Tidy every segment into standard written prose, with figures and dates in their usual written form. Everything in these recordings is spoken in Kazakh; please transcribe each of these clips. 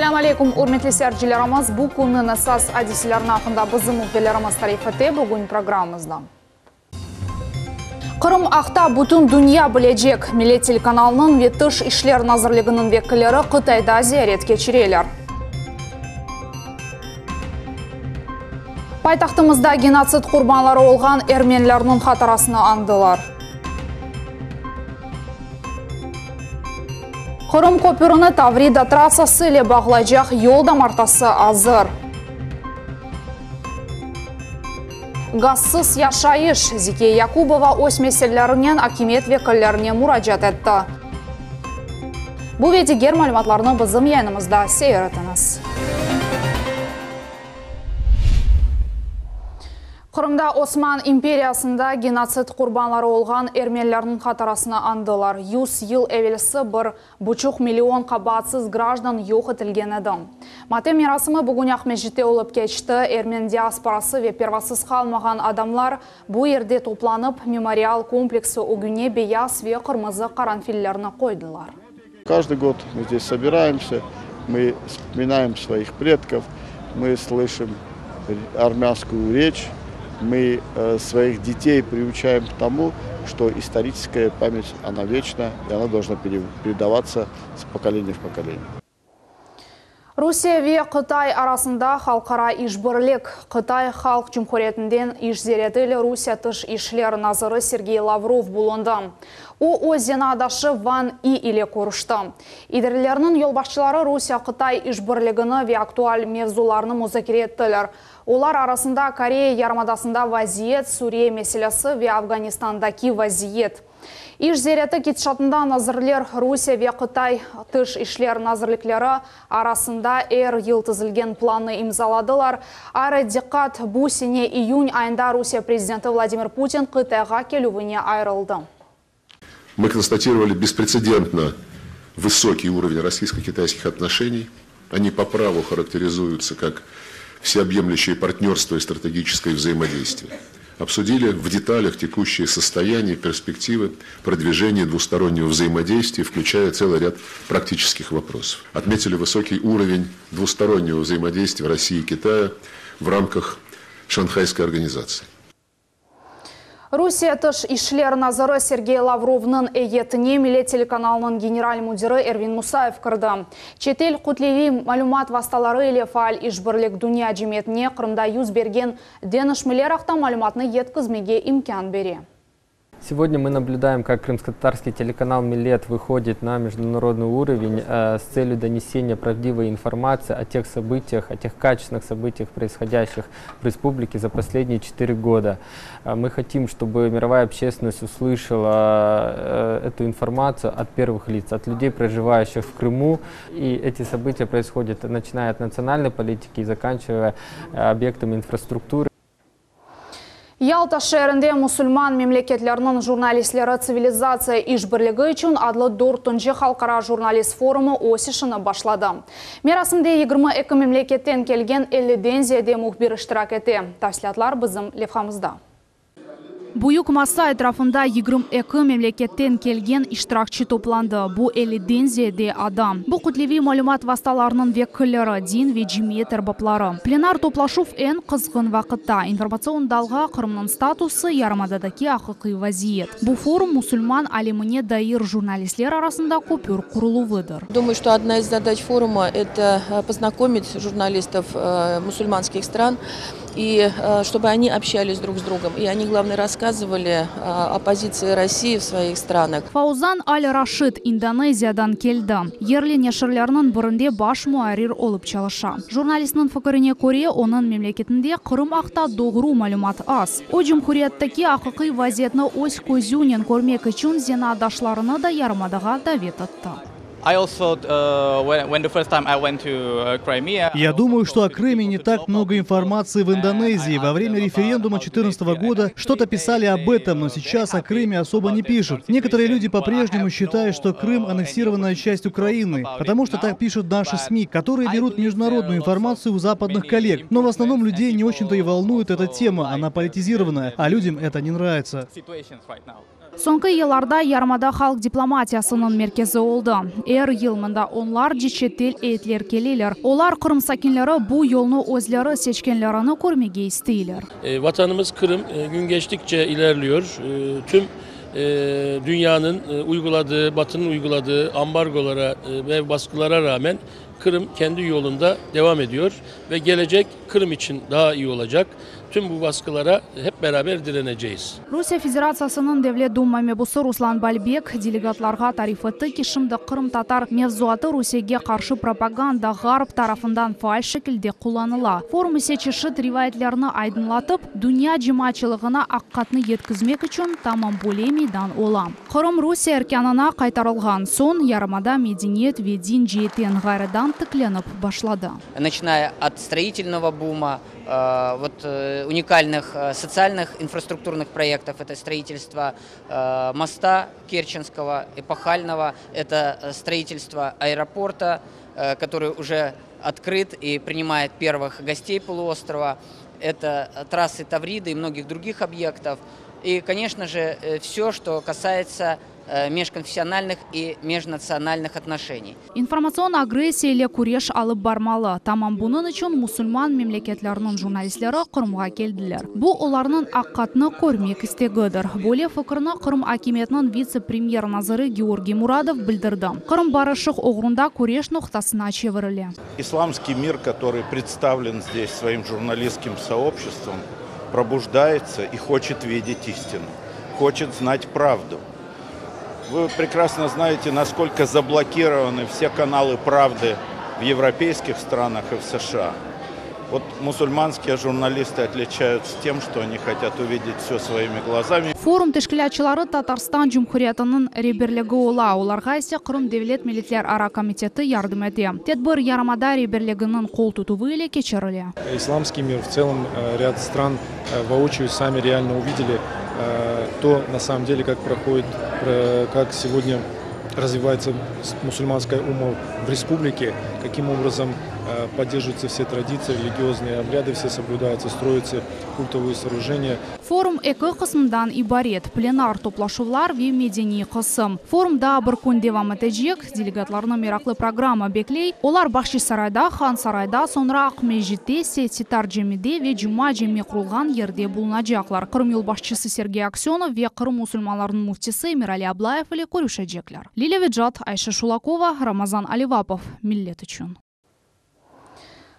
Assalamu alaikum, hurmatli seyircilerimiz. Bu kunun esas hadiselerin hakkında bizim muhbirlerimiz tarifeti bugün programımızda. Kırım Aqta bütün dünya bilecek. Millet telekanalının ve Dış İşler Nazırlığının vekilleri Kıtayda ziyaret geçiriyorlar. Paytaxtımızda genotsid kurbanları olgan Ermenilerinin hatarasını andılar. Kırım köprünü Tavrida trassası ile bağlayacak yol damartası hazır. Gazsız yaşayış Zikiye Yakubova öz meselelerinden hakimiyet vekillerine müracaat etti. Bu ve diğer malumatlarını bizim yayınımızda seyretiniz. Kırımda Osman İmperiyasında genotsid kurbanları olgan Ermenilerin hatarasını andılar. 100 yıl evvelsi 1,5 milyon kabatsız gраждан yok etilgen edi. Matem mirasımı bugün Ahmedjit'te olup geçti. Ermeni diasporası ve pervasız kalmagan adamlar bu yerde toplanıp memorial kompleksi o güne beyaz ve kırmızı karanfillerini koydular. Каждый год мы здесь собираемся, мы вспоминаем своих предков, мы слышим армянскую речь. Мы своих детей приучаем к тому, что историческая память, она вечна, и она должна передаваться с поколения в поколение. Rusya ve Kıtay arasında halkara işbirlik. Kıtay Halk Cumhuriyeti'nden işzeretiyle Rusya Dış İşler Nazırı Sergey Lavrov bulundu. O zenadaşı Van I ile görüştü. İdarilerinin yolbaşçıları Rusya-Kıtay işbirliğini ve aktual mevzularını müzakere ettiler. Onlar arasında Koreya Yarımadası'nda vaziyet, Suriye meselesi ve Afganistan'daki vaziyet. İş ziyareti gidişatında nazırlar Rusya ve Kıtay Dış İşler Nazırlıkları arasında yıltızılgen planı imzaladılar. Ayrı dikkat bu sene iyun ayında Rusya Prezidenti Vladimir Putin Kıtay'a geluvine ayrıldı. Мы констатировали беспрецедентно высокий уровень российско-китайских отношений. Они по праву характеризуются как всеобъемлющее партнерство и стратегическое взаимодействие. Обсудили в деталях текущее состояние, перспективы продвижения двустороннего взаимодействия, включая целый ряд практических вопросов. Отметили высокий уровень двустороннего взаимодействия России и Китая в рамках Шанхайской организации. Rusya Dış İşler Nazırı Sergey Lavrov'nun eyetine Millet telekanalının general müdürü Ervin Musayev kirdi. Çetel kutlevi malumat vasıtaları ile faal işbirlik dünya cemiyetine Kırımda yüz bergen denişmeler haqda malumatını yetkizmege imkan beri. Сегодня мы наблюдаем, как крымско-татарский телеканал «Милет» выходит на международный уровень с целью донесения правдивой информации о тех событиях, о тех качественных событиях, происходящих в республике за последние 4 года. Мы хотим, чтобы мировая общественность услышала эту информацию от первых лиц, от людей, проживающих в Крыму. И эти события происходят, начиная от национальной политики и заканчивая объектами инфраструктуры. Yalta şehrinde Müslüman memleketlerinin jurnalistleri sivilizasiya işbirliği için adlı 4. Halkara Jurnalist Forumu o'z işini başladı. Merasimde 22 memleketten kelgen 50'den ziyade muhbir iştirak etti. Tafsilatlar bizim levhamızda. Büyük masa etrafında 22 memleketten kelgen iştirakçı toplandı. Bu 50'den ziyade adam. Bu kutlevi malumat vasıtalarının vekilleri, din ve cemiyet erbapları. Plenar toplaşuf en kızgın vakitte. İnformasyon dalga Kırım'ın statusu Yarımada'daki haqiqiy vaziyet. Bu forum Müslüman alemine dair jurnalistler arasında köprü kuruluvudur. Думаю, что одна из задач форума – это познакомить журналистов мусульманских стран и чтобы они общались друг с другом. И они, главное, рассказывали о позиции России в своих странах. Fauzan Al-Rashid Indoneziyadan keldi. Yerli neşirlerinin birinde baş muarir olup çalışa. Jurnalistinin fikrine göre onun memleketinde Kırım haqda doğru malumat az. O cumhuriyetteki haqiqiy vaziyetni o'z ko'zyunen ko'rmek için zenadaşlarını da Yarımadaga davet etti. Я думаю, что о Крыме не так много информации в Индонезии. Во время референдума 2014 года что-то писали об этом, но сейчас о Крыме особо не пишут. Некоторые люди по-прежнему считают, что Крым – аннексированная часть Украины, потому что так пишут наши СМИ, которые берут международную информацию у западных коллег. Но в основном людей не очень-то и волнует эта тема, она политизированная, а людям это не нравится. Соңғы елларда ярмада халық дипломатиясының меркезі oldu. Елмында онлар чет ел этлер келелер. Олар Kırım sakinleri bu yolunu özleri seçkenlerini көрмеге isteyler. Vatanımız Kırım gün geçtikçe ilerliyor. Tüm dünyanın uyguladığı, Batı'nın uyguladığı ambargolara ve baskılara rağmen Kırım kendi yolunda devam ediyor ve gelecek Kırım için daha iyi olacak. Tüm bu baskılara hep beraber direneceğiz. Rusya Federatsiyasының Devlet Duma mebusu Ruslan Balbek delegatlarga tarif etti ki şimdi Kırım Tatar mevzuatı Rusya'ya karşı propaganda Garp tarafından faal şekilde kullanıla. Forum ise çeşit rivayetlerini aydınlatıp dünya cemaatçılığına hakkatını yetkizmek için tamam meydan olan. Kırım Rusya erkanına kaytarılgan son yarımada medeniyet ve din cihetten gayridan tıklanıp başladı. Начиная от строительного бума, уникальных социальных инфраструктурных проектов, это строительство моста Керченского, эпохального, это строительство аэропорта, который уже открыт и принимает первых гостей полуострова, это трассы Тавриды и многих других объектов. И, конечно же, все, что касается межконфессиональных и межнациональных отношений. Информацион агрессияле күреш алып бармалы. Тамам bunun için musulman memleketlerinin jurnalistleri Kırım'a geldiler. Bu onların hakkatını görmek istegidir. Böyle fikrini Kırım hakimiyetinin vice-premier nazırı Georgiy Muradov bildirdi. Kırım barışık uğrunda күреш noktasına çevrildi. Исламский мир, который представлен здесь своим журналистским сообществом, пробуждается и хочет видеть истину, хочет знать правду. Вы прекрасно знаете, насколько заблокированы все каналы правды в европейских странах и в США. Вот мусульманские журналисты отличаются тем, что они хотят увидеть все своими глазами. Forum teşkilatçıları Tatarstan Cumhuriyeti'nin rehberligi ola. Ularga ise Kırım Devlet Milletler Ara Komiteti yardım etti. Tedbir yarımada rehberliginin kol tutuvu ile geçirildi. Исламский мир, в целом ряд стран воочию сами реально увидели то, на самом деле, как проходит, как сегодня развивается мусульманская умма в республике, каким образом поддерживаются все традиции, религиозные обряды, все соблюдаются, строятся культовые сооружения. Forum iki kısımdan ibaret plenar toplaşıvlar ve medeni kısım. Forumda bir gün devam edecek. Delegatlarını meraklı programa bekley. Olar Bahçesaray'da, Han Saray'da, sonra Akmejit'te, Setitar Cemi'de ve Cuma Cemi kurulgan yerde bulunacaklar. Kırım Yolbaşçısı Sergey Aksyonov ve Kırım Musulmanlarının muftisi Emirali Ablayev ile görüşecekler. Lila Vecat, Ayşe Şulakova, Ramazan Alivapov, Millet için.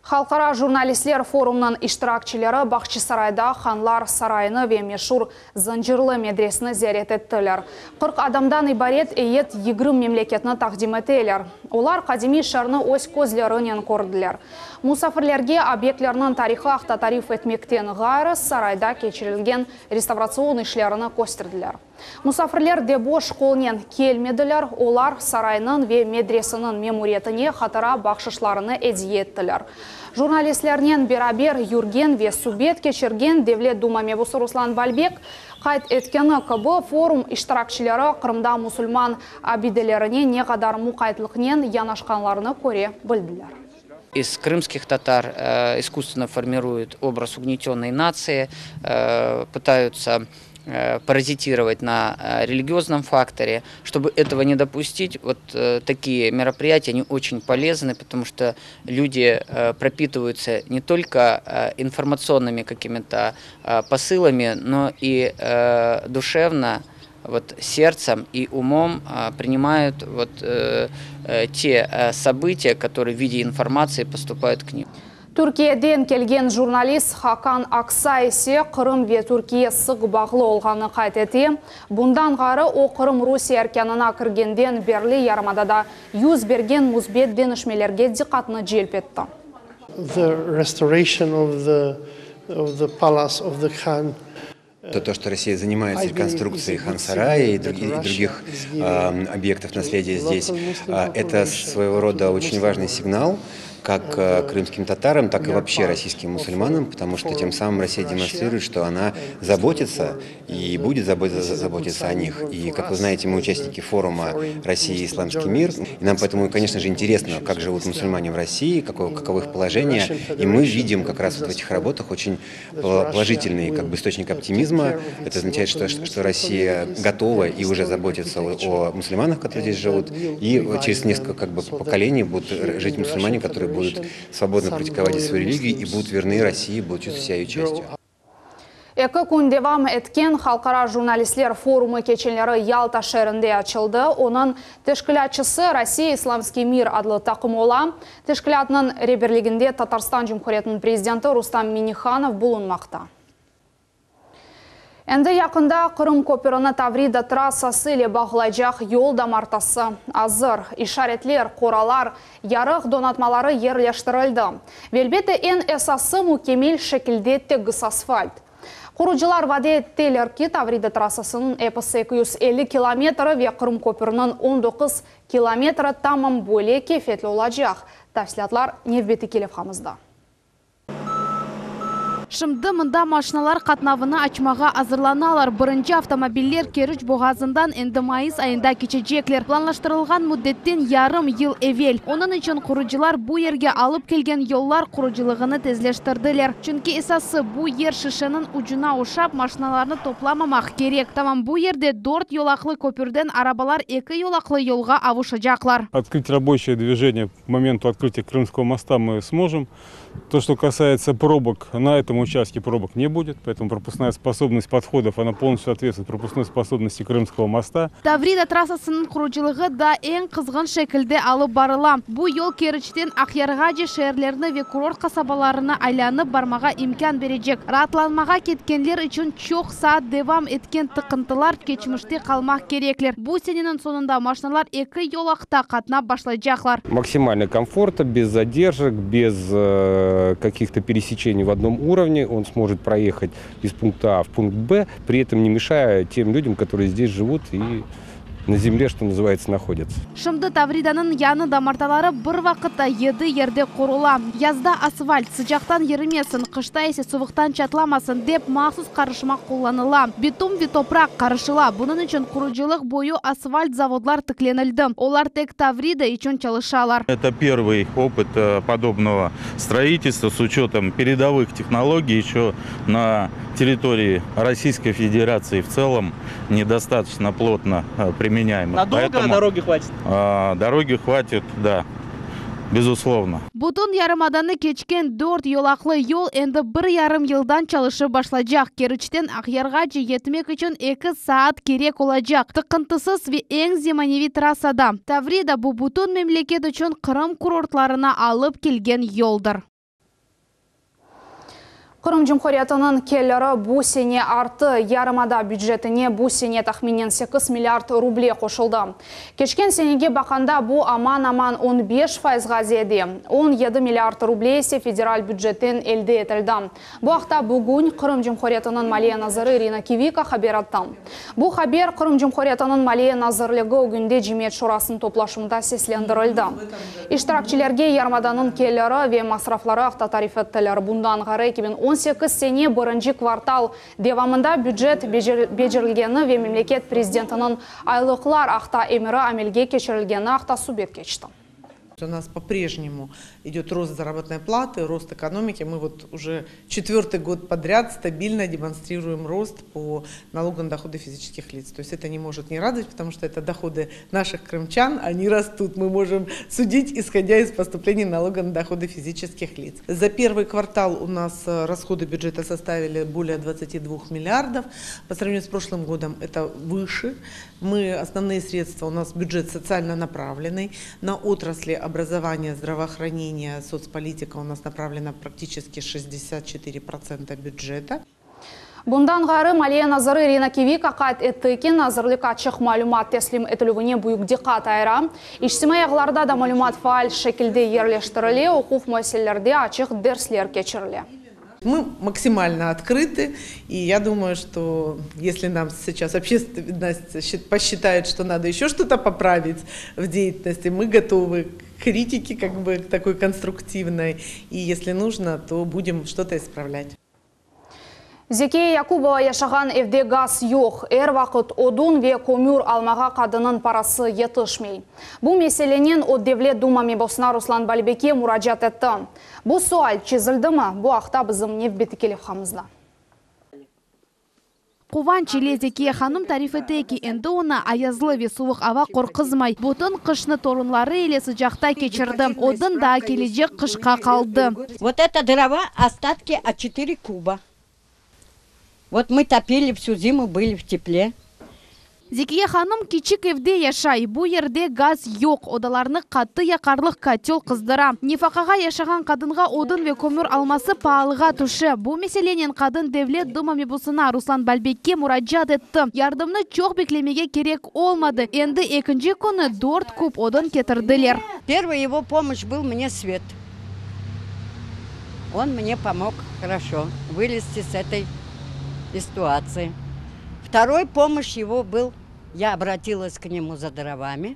Халқара журналистлер форумның иштиракчылары Бахчисарайда Ханлар сарайыны ве мешур Занжырлы медресini ziyaret ettiler. 40 адамдан ибарет eyet 20 memleketini taqdim ettiler. Олар qadimi işlerini öz közlerinden gördüler. Musafirlerge obyektlerinin tarixi haqda tarif etmekten gayrı sarayda keçirilgen restavrasion işlerini gösterdiler. Musafirler de boş kolnen kelmediler. Olar sarayının ve medresinin memuriyetine hatıra bakşışlarını hediye ettiler. Jurnalistlerden beraber yürgen ve subet geçirgen Devlet Duma mebusu Ruslan Balbek qayd etkeni bu forum iştirakçıları Kırımda musulman abidelerine ne kadar muqaytlıqnen yanaşkanlarını көре bildiler. Из крымских татар искусственно формируют образ угнетенной нации, пытаются паразитировать на религиозном факторе. Чтобы этого не допустить, вот такие мероприятия, они очень полезны, потому что люди пропитываются не только информационными какими-то посылами, но и душевно, вот, сердцем и умом принимают вот, те события, которые в виде информации поступают к ним. Türkiye'den kelgen jurnalist Hakan Aksay ise Kırım ve Türkiye sık bağlı olğanı qayd etdi. Bundan gari o Kırım Rusiya erkanına kirgenden berli yarımadada yüz bergen muzbet denişmelerge diqqatini jelp etdi. The restoration of the palace of the Khan. То, что Россия занимается реконструкцией Хан-Сарая и других объектов наследия здесь, это своего рода очень важный сигнал как крымским татарам, так и вообще российским мусульманам, потому что тем самым Россия демонстрирует, что она заботится и будет заботиться о них. И, как вы знаете, мы участники форума «Россия и исламский мир». И нам поэтому, конечно же, интересно, как живут мусульмане в России, каково их положение. И мы видим как раз вот в этих работах очень положительный источник оптимизма. Это означает, что Россия готова и уже заботится о мусульманах, которые здесь живут. И через несколько поколений будут жить мусульмане, которые будут свободно практиковать свою религию и будут верны России, будут чувствовать себя ее частью. Екі күн девам еткен халқара журналистлер форумы кеченлері Ялта шәрінде açılды. Оның тәшкілатшысы Россия исламский мир адлы тақым ола. Тәшкілатының реберлігінде Татарстан Жұмхуретінің президенті Рустам Минниханов бұлынмақта. Әнді яқында Қырым көпіріні Таврида трассасы ле бағылайжақ yol дамартасы азыр, ишаретлер, қоралар, ярық донатмалары ерлештірілді. Велбеті ең әсасы мүкемел шекілде тегіс асфальт. Құруcılar vade ettiler ki Tavrida trassasının episi 250 kilometre ve Kırım köprünün 19 kilometre tamam böyle keyfetli olacak. Tafsilatlar Nevbeti Kelefhamızda. Шымды мында машиналар қатнавына açmaға азырланалар. Бірінші автомобильлер Керіч боғазындан енді майыс айында кечежеклер. Планлаштырылған мүддеттен ярым ел эвел. Оның үшін құруcılar bu yerге алып келген yollar құруcылығыны тезлештірділер. Чүнки esасы bu yer шишенің ucuna ошап машиналарны топламамақ керек. Тамам bu yerде 4 yolақлы көпірден арабалар 2 yolақлы yolға авушаджаклар. Открыть рабочее движение к моменту открытия Крымского моста мы сможем. То, что касается пробок, на этом участке пробок не будет, поэтому пропускная способность подходов, она полностью соответствует пропускной способности Крымского моста. Таврида трассасының құруcılığı да ең қызғын шекілде алып барыла. Бұл yol Керічтен Ақярғаджи шehirlerini ve kurort kasabalarini aylanып бармаға имкан бережек. Ратланмаға кеткенлер үшін çok saat devam etken tıkıntılar keçmişte қалмақ кереклер. Bu senenin sonunda машиналар 2 yolақта қатнап başlayacaklar. Максимально комфортно, без задержек, без каких-то пересечений в одном уровне. Он сможет проехать из пункта А в пункт Б, при этом не мешая тем людям, которые здесь живут и на земле, что называется, находятся. Шымды Тавриданың яны дамарталары бір вақытта еді ерде құрула. Язда асфальт sıcaqtan ерімесін, қышта есе суықтан чатламасын деп мақсус қарышмақ қоланыла. Битум ве топрақ қарышыла. Бұның үшін құруcılık бойы асфальт заводлар тікленілді. Олар тек Таврида үшін çalışалар. Это первый опыт подобного строительства с учетом передовых технологий еще на территории Российской Федерации в целом недостаточно плотно применяемых. Надолго дороги хватит? Дороги хватит, да, безусловно. Бұтын ярымаданы кечкен 4 yolақлы yol енді 1,5 yıldan çalışып başlayacak. Керічтен Ақярғаджи етмек үшін 2 saat керек olacak. Tıkıntısız ve en zemanevi trassada. Tavrida bu bütün memleket üçün Kırım kurortlarına alıp kelgen yoldur. Kırım Cumhuriyeti'nin kellері bu sene arты yarımada büdjetine bu sene tahminen 8 milyard ruble koşuldu. Geçken senege bakanda bu aman 15%'ga zedi. 17 milyard ruble ise federal büdjetten elde etildi. Bu hafta bugün Kırım Cumhuriyeti'nin Maliye Nazırı Irina Kivika haber attı. Bu haber Kırım Cumhuriyeti'nin Maliye Nazırlığı o günde Cemiyet Şurası'nın toplaşımında seslendirildi. İştirakçilerge yarımadanın kelleri ve masrafları hafta tarif ettiler. Bundan gari 2018 sene birinci kvartal devamında büdjet becerilgeni ve memleket prezidentinin aylıklar hafta emiri amelge geçirilgeni hafta subet geçti. У нас по-прежнему идет рост заработной платы, рост экономики. Мы вот уже 4-й год подряд стабильно демонстрируем рост по налогу на доходы физических лиц. То есть это не может не радовать, потому что это доходы наших крымчан, они растут. Мы можем судить, исходя из поступлений налога на доходы физических лиц. За первый квартал у нас расходы бюджета составили более 22 миллиардов. По сравнению с прошлым годом это выше. Основные средства у нас бюджет социально направленный на отрасли образования, здравоохранения, соцполитика у нас направлено практически 64% бюджета. Bundan gari Maliye Nazırı Irina Kivika qayd etdi ki, nazırlık açıq malumat teslim etilüvüne büyük dikkat ayıra. İçtimai ağlarda da malumat faal şekilde yerleştirildi, hukuk müesselelerde açıq dersler geçirildi. Мы максимально открыты, и я думаю, что если нам сейчас общественность посчитает, что надо еще что-то поправить в деятельности, мы готовы к критике как бы такой конструктивной, и если нужно, то будем что-то исправлять. Зекея Якубова яшаған evde газ yok. Вақыт odun ve kömür almağa kadının parası yetişmey. Bu meselenen o Devlet Duma mebosuna Ruslan Balibek'e müracaat etti. Bu sual çizildi mi? Bu haqta bizim Nevbeti Kelefhamızda. Куван Зекия ханым тарифетеки энди она аязлы ве суық ава қорқызмай. Бутын қышны торунлары елесі жақта кечірді. Одан да кележек қышқа қалды. Вот это дрова остатки от 4 куба. Вот мы топили всю зиму, были в тепле. Зекия ханым кичик evde яшай. Бу ерде газ yok. Одаларны қатты яқарлық котел қыздыра. Нефақаға яшаған қадынға одын ве көмір алмасы пағалыға тушы. Бу меселенен қадын Devlet Duma мебусына Руслан Балбекке müracaat etті. Yardımны çok beklemеге керек olmadı. Енді екінші күні 4 куб одын кетірділер. Первый его помощь был мне Свет. Он мне помог хорошо вылезти с этой ситуации. Второй помощь его был, я обратилась к нему за дровами,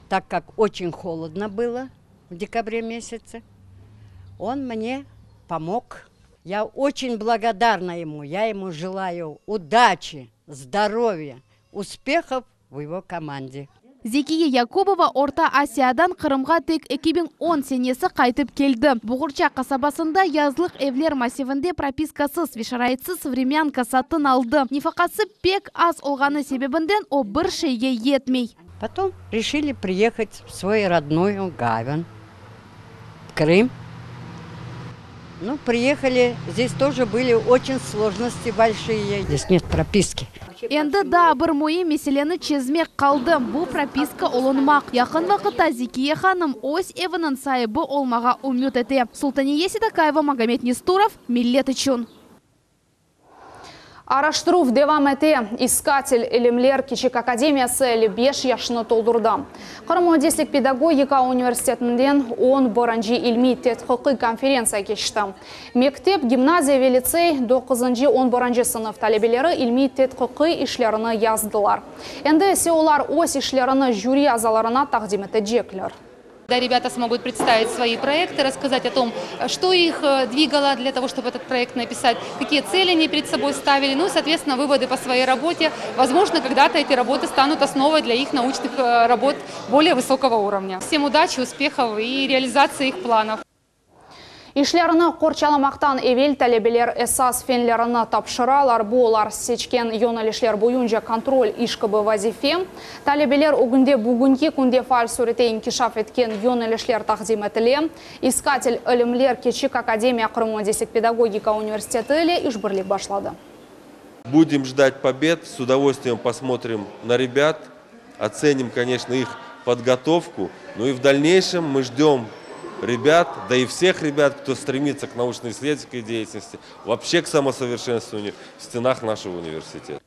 так как очень холодно было в декабре месяце. Он мне помог. Я очень благодарна ему. Я ему желаю удачи, здоровья, успехов в его команде. Зекия Якубова Орта Азиядан Қырымға тек 2010 сенесі қайтып келді. Бұғырча қасабасында язлық евлер массивінде пропискасыз вешарайтсыз времянка сатын алды. Нефақасы пек аз олғаны себебінден о бір шейге етмей. Потом решили приехать в свой родной Гавань, Крым. Ну, приехали, здесь тоже были очень сложности большие. Здесь нет прописки. Енді да бір мойы меселені чезмек қалды. Бұл прописка олынмақ. Яқын вақытта Зекия ханым өз евінің сайыбы олмаға үміт ете. Султания Седакаева, Магомед Нестуров, Миллет үшін. Араштыру девам ете искатель Элемлер Кичик Академиясы 5 яшыны толдырды. Қырым Одеслік педагогика университетінден 11-ші илми тетқиқи конференция кешті. Мектеп, гимназия ве лицей 9-11 сынып талебелері илми тетқиқи ишлеріні яздылар. Енді олар өз ишлеріні жюри азаларына тақдим етеджеклер. Да, ребята смогут представить свои проекты, рассказать о том, что их двигало для того, чтобы этот проект написать, какие цели они перед собой ставили, ну и, соответственно, выводы по своей работе. Возможно, когда-то эти работы станут основой для их научных работ более высокого уровня. Всем удачи, успехов и реализации их планов. Ишлеріні қорчаламақтан евел тәлебелер эсас фенлеріні тапшыралар, болар сечкен йонелешлер бойынша контроль ишкібі вазифе. Тәлебелер өгінде бүгінге күнде фаль суреті инкишаф еткен йонелешлер тақдим етіле. Искатель Элемлер Кичик Академия Қырым Одеслік педагогика университеті ile ишбірлік башлады. Будем ждать побед, с удовольствием посмотрим на ребят, оценим, конечно, их подготовку. Ну и в дальнейшем мы ждем ребят, да и всех ребят, кто стремится к научно-исследовательской деятельности, вообще к самосовершенствованию в стенах нашего университета.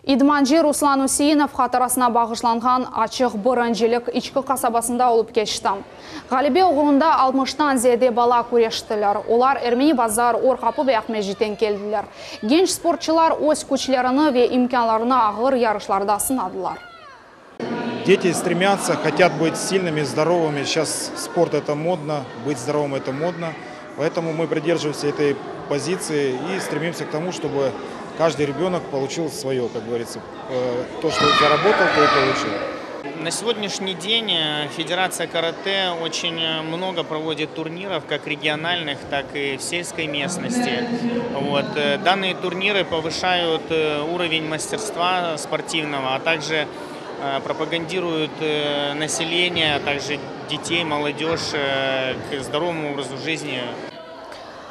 Идманжи Руслан Усейнов қатарасына бағышланған ачық біріншілік ичкі қасабасында олып кешті. Ғалибе оғылында 60-тан зеде бала көрештілер. Олар Эрмени базар Орқапы бе Ахмежитен келділер. Генч спортчылар өз күчлеріні ве имканларына ағыр ярышларда сынадылар. Дети стремятся, хотят быть сильными, здоровыми. Сейчас спорт это модно, быть здоровым это модно. Поэтому мы придерживаемся этой позиции и стремимся к тому, чтобы каждый ребенок получил свое, как говорится. То, что заработал, то и получил. На сегодняшний день Федерация карате очень много проводит турниров, как региональных, так и в сельской местности. Данные турниры повышают уровень мастерства спортивного, а также пропагандируют население, а также детей, молодежь к здоровому образу жизни.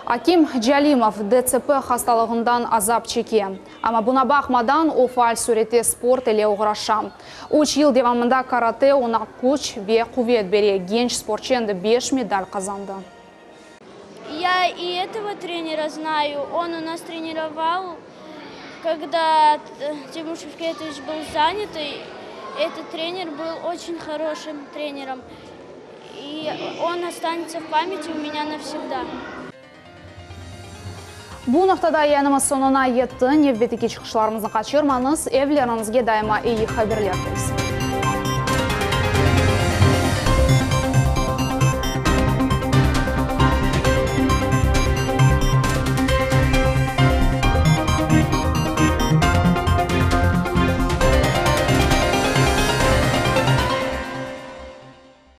Аким Джалимов ДЦП хасталығындан азап чеке. Ама бұна бақмадан о фаал суреті спорт еле оғыраша. 3 ел девамында карате она күш ве кувет бере. Генч спортченді 5 медаль казанды. Я и этого тренера знаю. Он у нас тренировал, когда Тимур Шевкетович был занят. Этот тренер был очень хорошим тренером, и он останется в памяти у меня навсегда. Bu noktada yayınımız sonuna yetti. Nevbeteki çıkışlarımızı kaçırmanız, evlerinizge daima iyi haberler gelsin.